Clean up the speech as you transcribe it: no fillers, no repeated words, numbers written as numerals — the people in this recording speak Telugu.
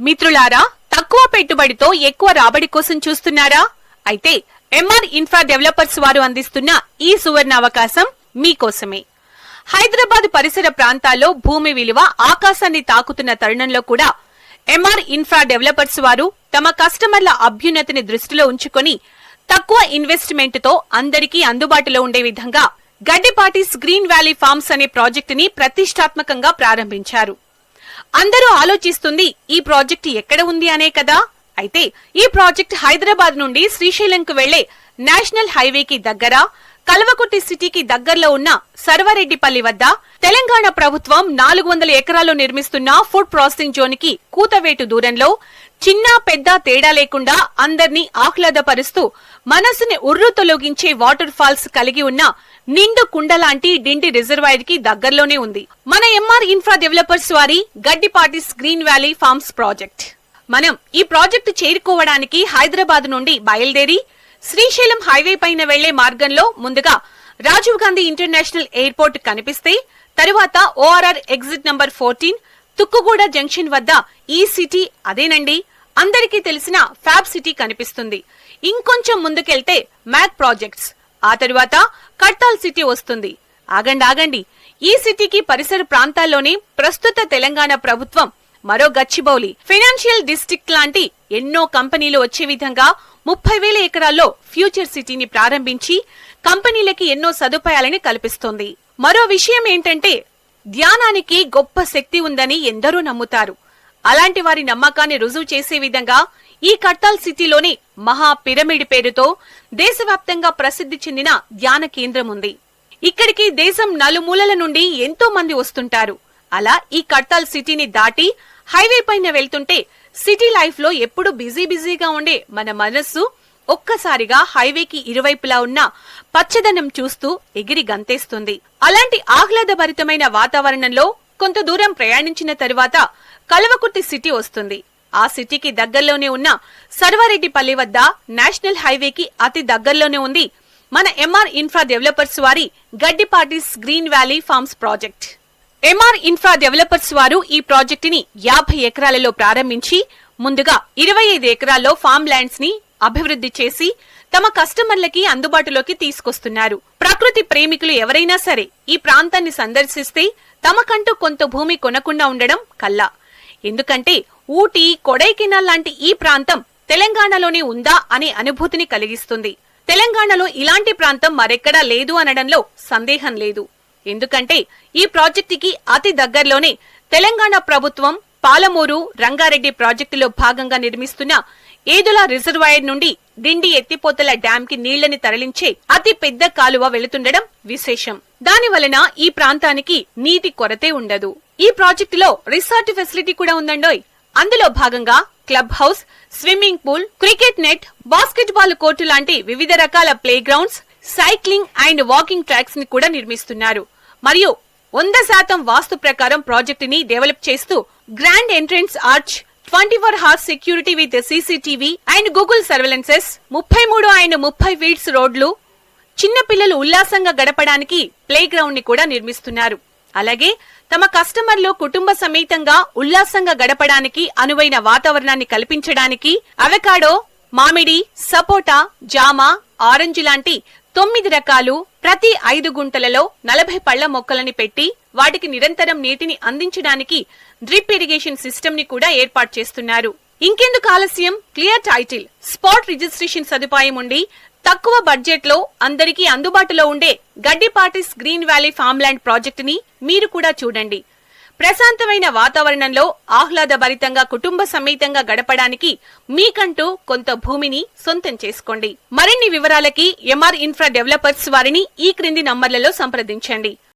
మిత్రులారా, తక్కువ పెట్టుబడితో ఎక్కువ రాబడి కోసం చూస్తున్నారా? అయితే ఎంఆర్ ఇన్ఫ్రా డెవలపర్స్ వారు అందిస్తున్న ఈ సువర్ణ అవకాశం మీకోసమే. హైదరాబాద్ పరిసర ప్రాంతాల్లో భూమి విలువ ఆకాశాన్ని తాకుతున్న తరుణంలో కూడా ఎంఆర్ ఇన్ఫ్రా డెవలపర్స్ వారు తమ కస్టమర్ల అభ్యున్నతిని దృష్టిలో ఉంచుకొని తక్కువ ఇన్వెస్ట్మెంట్ తో అందరికీ అందుబాటులో ఉండే విధంగా గడ్డిపాటిస్ గ్రీన్ వ్యాలీ ఫార్మ్స్ అనే ప్రాజెక్టుని ప్రతిష్టాత్మకంగా ప్రారంభించారు. అందరూ ఆలోచిస్తుంది ఈ ప్రాజెక్టు ఎక్కడ ఉంది అనే కదా. అయితే ఈ ప్రాజెక్ట్ హైదరాబాద్ నుండి శ్రీశైలంకు వెళ్లే నేషనల్ హైవేకి దగ్గర, కల్వకుర్తి సిటీకి దగ్గరలో ఉన్న సర్వారెడ్డిపల్లి వద్ద తెలంగాణ ప్రభుత్వం 400 ఎకరాల్లో నిర్మిస్తున్న ఫుడ్ ప్రాసెసింగ్ జోన్ కి కూతవేటు దూరంలో చిన్న పెద్ద తేడా లేకుండా అందర్నీ ఆహ్లాదపరుస్తూ మనసుని ఉర్రు తొలగించే వాటర్ ఫాల్స్ కలిగి ఉన్న నిండు కుండలాంటి డిండి రిజర్వాయర్ కి దగ్గరలోనే ఉంది మన ఎంఆర్ ఇన్ఫ్రా డెవలపర్స్ వారి Gaddipati's green valley farms project. మనం ఈ ప్రాజెక్టు చేరుకోవడానికి హైదరాబాద్ నుండి బయలుదేరి శ్రీశైలం హైవే పైన వెళ్లే మార్గంలో ముందుగా రాజీవ్ గాంధీ ఇంటర్నేషనల్ ఎయిర్పోర్ట్ కనిపిస్తే, తరువాత ORR exit number 14 Tukkuguda junction వద్ద ఈ సిటీ, అదేనండి అందరికీ తెలిసిన ఫ్యాబ్ సిటీ కనిపిస్తుంది. ఇంకొంచెం ముందుకెళ్తే మ్యాక్ ప్రాజెక్ట్స్, ఆ తరువాత కడ్తాల్ సిటీ వస్తుంది. ఆగండి, ఈ సిటీకి పరిసర ప్రాంతాల్లోనే ప్రస్తుత తెలంగాణ ప్రభుత్వం మరో గచ్చిబౌలి ఫైనాన్షియల్ డిస్ట్రిక్ట్ లాంటి ఎన్నో కంపెనీలు వచ్చే విధంగా 30,000 ఎకరాల్లో ఫ్యూచర్ సిటీని ప్రారంభించి కంపెనీలకి ఎన్నో సదుపాయాలని కల్పిస్తోంది. మరో విషయం ఏంటంటే, ధ్యానానికి గొప్ప శక్తి ఉందని ఎందరో నమ్ముతారు. అలాంటి వారి నమ్మకాన్ని రుజువు చేసే విధంగా ఈ కడ్తాల్ సిటీలోని మహా పిరమిడ్ పేరుతో దేశవ్యాప్తంగా ప్రసిద్ధి చెందిన ధ్యాన కేంద్రం ఉంది. ఇక్కడికి దేశం నలుమూలల నుండి ఎంతో మంది వస్తుంటారు. అలా ఈ కడ్తాల్ సిటీని దాటి హైవే పైన వెళ్తుంటే సిటీ లైఫ్ లో ఎప్పుడు బిజీగా ఉండే మన మనస్సు ఒక్కసారిగా హైవేకి ఇరువైపులా ఉన్న పచ్చదనం చూస్తూ ఎగిరి గంతేస్తుంది. అలాంటి ఆహ్లాదభరితమైన వాతావరణంలో కొంత దూరం ప్రయాణించిన తరువాత కల్వకుర్తి సిటీ వస్తుంది. ఆ సిటీకి దగ్గరలోనే ఉన్న సర్వారెడ్డిపల్లి వద్ద నేషనల్ హైవేకి అతి దగ్గరలోనే ఉంది మన ఎంఆర్ ఇన్ఫ్రా డెవలపర్స్ వారి Gaddipati's green valley farms project. MR infra developers వారు ఈ ప్రాజెక్టుని 50 ఎకరాలలో ప్రారంభించి ముందుగా 25 ఎకరాల్లో ఫార్మ్ ల్యాండ్స్ ని అభివృద్ధి చేసి తమ కస్టమర్లకి అందుబాటులోకి తీసుకొస్తున్నారు. ప్రకృతి ప్రేమికులు ఎవరైనా సరే ఈ ప్రాంతాన్ని సందర్శిస్తే తమకంటూ కొంత భూమి కొనకుండా ఉండడం కల్లా. ఎందుకంటే ఊటీ, కొడైకెనాల్ లాంటి ఈ ప్రాంతం తెలంగాణలోనే ఉందా అనే అనుభూతిని కలిగిస్తుంది. తెలంగాణలో ఇలాంటి ప్రాంతం మరెక్కడా లేదు అనడంలో సందేహం లేదు. ఎందుకంటే ఈ ప్రాజెక్టుకి అతి దగ్గరలోనే తెలంగాణ ప్రభుత్వం పాలమూరు, రంగారెడ్డి ప్రాజెక్టులో భాగంగా నిర్మిస్తున్న ఏదుల రిజర్వాయర్ నుండి డిండి ఎత్తిపోతల డ్యాం కి నీళ్లని తరలించే అతి పెద్ద కాలువ వెళుతుండడం విశేషం. దాని వలన ఈ ప్రాంతానికి నీటి కొరతే ఉండదు. ఈ ప్రాజెక్టులో రిసార్ట్ ఫెసిలిటీ కూడా ఉందండోయ్. అందులో భాగంగా club house, swimming pool, cricket net, basket ball court లాంటి వివిధ రకాల play grounds, cycling and walking tracks ని కూడా నిర్మిస్తున్నారు. మరియు 100% వాస్తు ప్రకారం ప్రాజెక్టుని డెవలప్ చేస్తూ grand entrance arch, 24 hours security with CCTV and Google surveillances, 33 and 30 feets రోడ్లు, చిన్న పిల్లలు ఉల్లాసంగా గడపడానికి ప్లే గ్రౌండ్ ని కూడా నిర్మిస్తున్నారు. అలాగే తమ కస్టమర్లు కుటుంబ సమేతంగా ఉల్లాసంగా గడపడానికి అనువైన వాతావరణాన్ని కల్పించడానికి అవకాడో, మామిడి, సపోటా, జామ, ఆరెంజ్ లాంటి 9 రకాలు ప్రతి 5 గుంటలలో 40 పళ్ల మొక్కలని పెట్టి వాటికి నిరంతరం నీటిని అందించడానికి డ్రిప్ ఇరిగేషన్ సిస్టమ్ ని కూడా ఏర్పాటు చేస్తున్నారు. ఇంకెందుకు ఆలస్యం, క్లియర్ టైటిల్, స్పాట్ రిజిస్ట్రేషన్ సదుపాయం ఉండి తక్కువ బడ్జెట్ లో అందరికీ అందుబాటులో ఉండే గడ్డిపాటిస్ గ్రీన్ వ్యాలీ ఫార్మ్లాండ్ ప్రాజెక్టుని మీరు కూడా చూడండి. ప్రశాంతమైన వాతావరణంలో ఆహ్లాదభరితంగా కుటుంబ సమేతంగా గడపడానికి మీకంటూ కొంత భూమిని సొంతం చేసుకోండి. మరిన్ని వివరాలకి ఎంఆర్ ఇన్ఫ్రా డెవలపర్స్ వారిని ఈ క్రింది నంబర్లలో సంప్రదించండి.